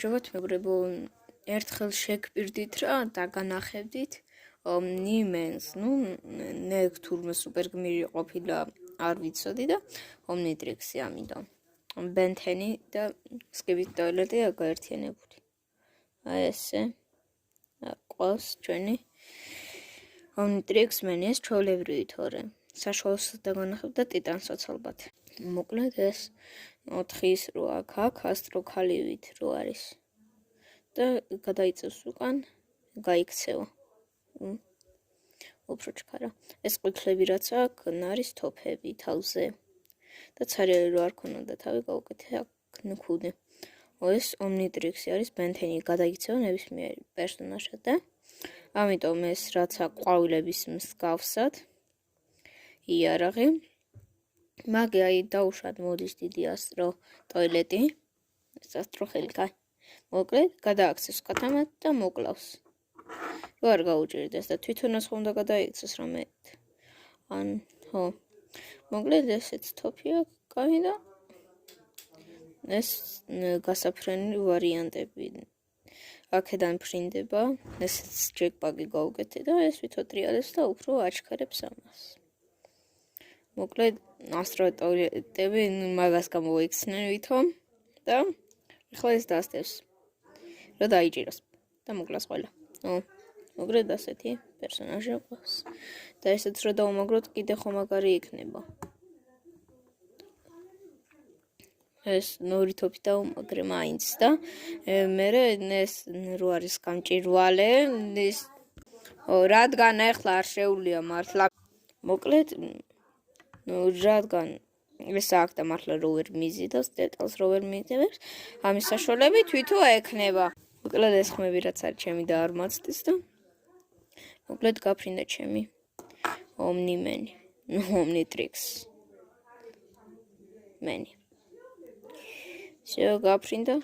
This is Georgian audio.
ჯობათ მეგობრებო, ერთხელ შეგპირდით რა დაგანახებდით ომნიმენს, ნეკ თურმე სუპერ გმირი ყოფილა არ ვიცოდი და ომნიტრიქსი ამიტომ ბენთენი და სკივით ტოილეტი გაერთიანებული. აი ესე ყავს ჩვენი ომნიტრიքს მენი ეს ჩვეულებრივი თორე საშუალოსაც დაგანახებ და ტიტანსაც ალბათ. მოკლედ ეს 4-ის 8 აქ ასტროქალივით 8 არის და გადაიწევს უკან გაიქცევა. უფრო ჩქარა. ეს ყვითლები რაც აქ არის თოფები თავზე და ცარიელი რო არ ქონოდა თავი გავუკეთე აქ ნქუდი. ეს ომნიტრიქსი არის ბენთენი გადაიქცევა ნებისმიერ პერსონაჟად და ამიტომ ეს რაც აქ ყვავილების მსგავსად იარაღი მაგე აი დაუშვათ მოდის დიდი ასტრო ტოილეტი ეს ასტროხელი კაი მოკლედ გადააქცევს კათამად და მოკლავს არ გაუჭირდეს და თვითონაც ხომ და გადაიქცეს რამე ან ხო მოკლედ ესეც თოფია კაი და ეს გასაფრენი ვარიანტები აქედან ფრინდება ესეც ჯეკპაკი გავუკეთე და ეს ვითოტრიალებს და უფრო აჩქარებს ამას მოკლედ ასტროტოილეტები მაგას გამოიქცნენ ვითომ და ახლა ეს დასდევს რა დაიჭიროს და მოკლას ყველა მოკლედ ასეთი პერსონაჟი აქვს და ესეც რა დავუმაგროთ კიდე ხო მაგარი იქნება ეს ნორი თოფი დავუმაგრე მაინც და მერე ეს რო არის გამჭირვალე ეს რადგან ახლა არ შეუულია მართლა მოკლედ რადგან ეს აქ და მართლა რო ვერ მიზიდავს დეტალს რო ვერ მიზიდავს ამის საშუალებით თვითო ექნება მოკლედ ეს ხმები რაც არის ჩემი და არ მაცდის და მოკლედ გაფრინდა ჩემი ომნიმენი ომნიტრიքს მენი всё გაფრინდა